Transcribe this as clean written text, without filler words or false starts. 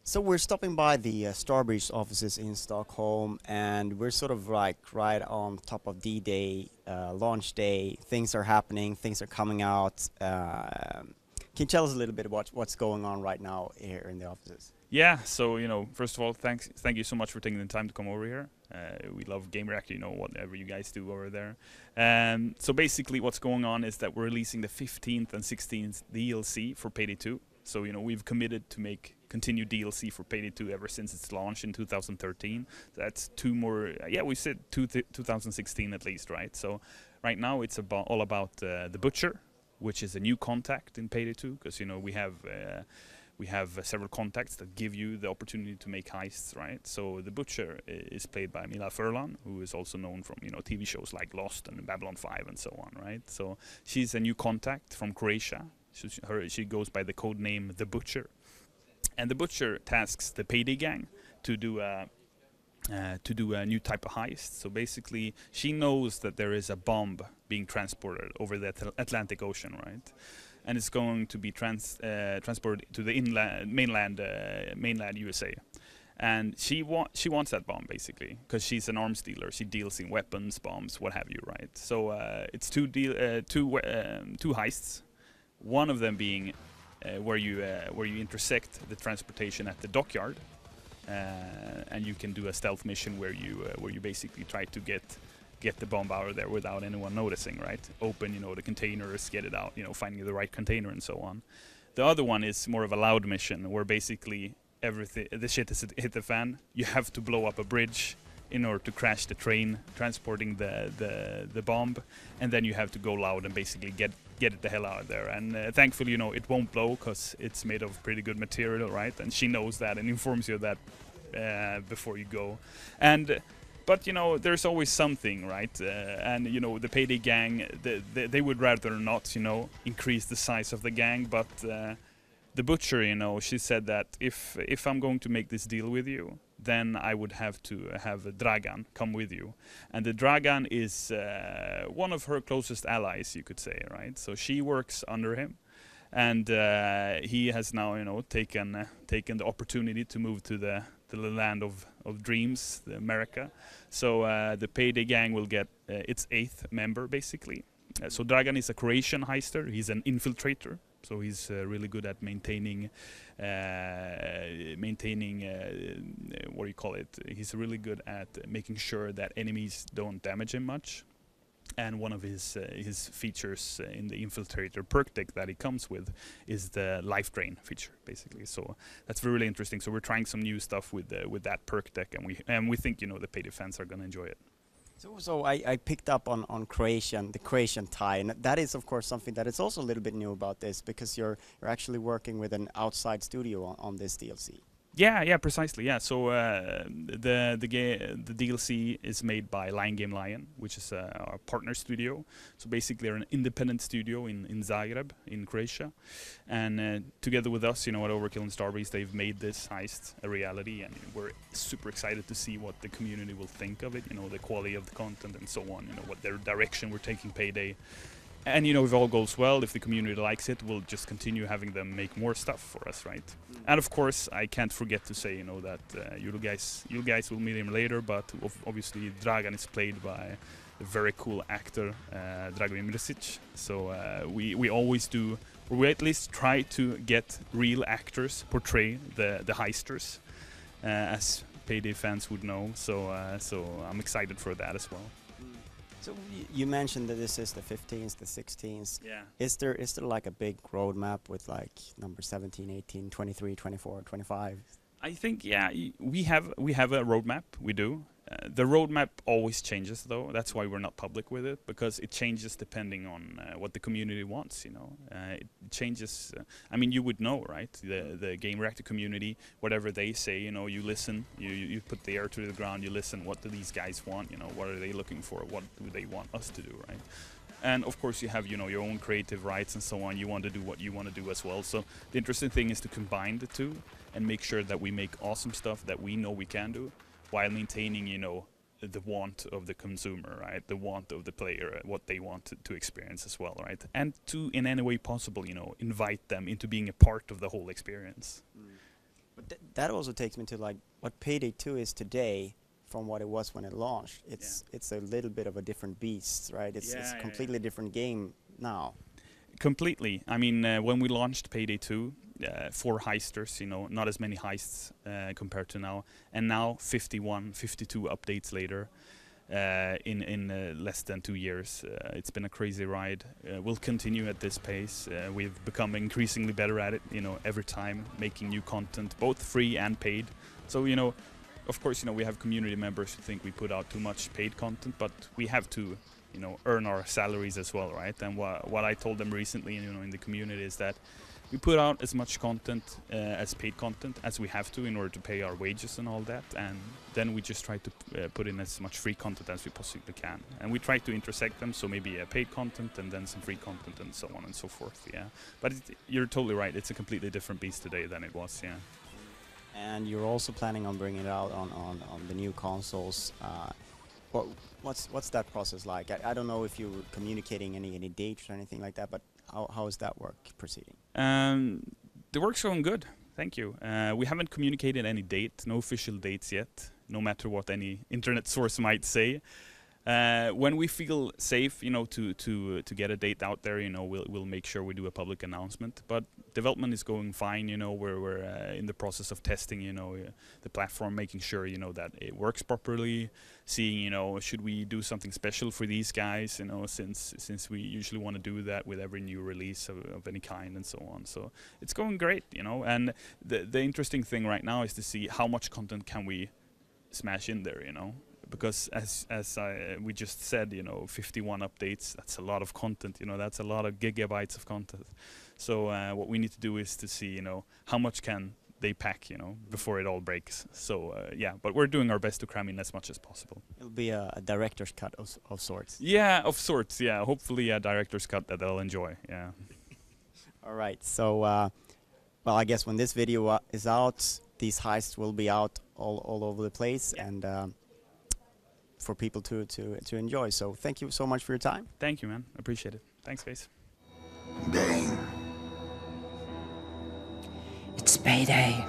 So we're stopping by the Starbreeze offices in Stockholm, and we're sort of like right on top of D-Day, launch day. Things are happening, things are coming out. Can you tell us a little bit about what's going on right now here in the offices? Yeah, so first of all, thank you so much for taking the time to come over here. We love Game Reactor, whatever you guys do over there. So basically, what's going on is that we're releasing the 15th and 16th DLC for Payday 2. So we've committed to make continued DLC for Payday 2 ever since its launch in 2013. That's two more. Yeah, we said 2016 at least, right? So right now it's all about the Butcher, which is a new contact in Payday 2, because we have several contacts that give you the opportunity to make heists, right? So the Butcher is played by Mila Furlan, who is also known from TV shows like Lost and Babylon 5 and so on, right? So she's a new contact from Croatia. She goes by the code name The Butcher, and the Butcher tasks the Payday gang to do a new type of heist. So basically, she knows that there is a bomb being transported over the Atlantic Ocean, right? And it's going to be transported to the mainland USA. And she wants that bomb, basically, because she's an arms dealer. She deals in weapons, bombs, what have you, right? So it's two heists. One of them being where you intersect the transportation at the dockyard, and you can do a stealth mission where you basically try to get the bomb out of there without anyone noticing, right? Open, the containers, get it out, finding the right container and so on. The other one is more of a loud mission where basically the shit has hit the fan. You have to blow up a bridge in order to crash the train transporting the bomb, and then you have to go loud and basically get it the hell out of there. And thankfully, it won't blow because it's made of pretty good material, right? And she knows that and informs you of that before you go. But there's always something, right? And the Payday gang, they would rather not, increase the size of the gang. But the Butcher, she said that if I'm going to make this deal with you, then I would have to have Dragan come with you. And the Dragan is one of her closest allies, you could say, right? So she works under him. And he has now, taken the opportunity to move to the land of dreams, America. So the Payday gang will get its 8th member, basically. So Dragan is a Croatian heister. He's an infiltrator. So he's really good at maintaining what do you call it? He's really good at making sure that enemies don't damage him much. And one of his features in the Infiltrator perk deck that he comes with is the Life Drain feature, basically. So that's really interesting. So we're trying some new stuff with that perk deck, and we think the Payday fans are gonna enjoy it. So I picked up on the Croatian tie, and that is of course something that is also a little bit new about this, because you're actually working with an outside studio on this DLC. Yeah, precisely. Yeah, so the DLC is made by Lion Game Lion, which is our partner studio. So basically, they're an independent studio in Zagreb, in Croatia, and together with us, at Overkill and Starbreeze, they've made this heist a reality, and we're super excited to see what the community will think of it. The quality of the content and so on. What their direction we're taking Payday. And if all goes well, if the community likes it, we'll just continue having them make more stuff for us, right? And of course, I can't forget to say, that you guys will meet him later, but obviously Dragan is played by a very cool actor, Dragomir Mrsic. So we always do, or we at least try to get real actors portray the heisters, as Payday fans would know. So I'm excited for that as well. So you mentioned that this is the 15th, the 16th. Yeah. Is there like a big roadmap with like number 17, 18, 23, 24, 25? I think we have a roadmap. We do. The roadmap always changes, though. That's why we're not public with it, because it changes depending on what the community wants. It changes. You would know, right? The Game Reactor community, whatever they say, you listen. You put the ear to the ground. You listen. What do these guys want? What are they looking for? What do they want us to do, right? And of course, you have your own creative rights and so on. You want to do what you want to do as well. So the interesting thing is to combine the two and make sure that we make awesome stuff that we know we can do, while maintaining, the want of the consumer, right? The want of the player, what they want to experience as well, right? And to, in any way possible, invite them into being a part of the whole experience. But that also takes me to like what Payday 2 is today from what it was when it launched. It's a little bit of a different beast, right? It's a completely different game now. Completely. I mean, when we launched Payday 2, 4 heisters, you know, not as many heists compared to now, and now 51, 52 updates later, in less than 2 years. It's been a crazy ride. We'll continue at this pace. We've become increasingly better at it, you know, every time, making new content, both free and paid. So, you know, of course, you know, we have community members who think we put out too much paid content, but we have to, you know, earn our salaries as well, right? And what I told them recently, you know, in the community is that we put out as much content as paid content as we have to in order to pay our wages and all that, and then we just try to put in as much free content as we possibly can, and we try to intersect them, so maybe paid content and then some free content and so on and so forth. Yeah, but you're totally right, it's a completely different beast today than it was. Yeah. And you're also planning on bringing it out on the new consoles. What's that process like? I don't know if you're communicating any dates or anything like that, but how is that work proceeding? The work's going good, thank you. We haven't communicated any date, no official dates yet, no matter what any internet source might say. When we feel safe, you know, to get a date out there, you know, we'll make sure we do a public announcement. But development is going fine, you know. We're in the process of testing, you know, the platform, making sure, you know, that it works properly. Seeing, you know, should we do something special for these guys, you know, since we usually want to do that with every new release of any kind and so on. So it's going great, you know. And the interesting thing right now is to see how much content can we smash in there, you know. Because as we just said, you know, 51 updates, that's a lot of content, you know, that's a lot of gigabytes of content. So what we need to do is to see, you know, how much can they pack, you know, before it all breaks. So yeah, but we're doing our best to cram in as much as possible. It'll be a director's cut of sorts. Yeah, of sorts, yeah. Hopefully a director's cut that they'll enjoy, yeah. All right, so, well, I guess when this video is out, these heists will be out all over the place, yeah. And for people to enjoy. So thank you so much for your time. Thank you, man. Appreciate it. Thanks, guys. Bang. It's payday.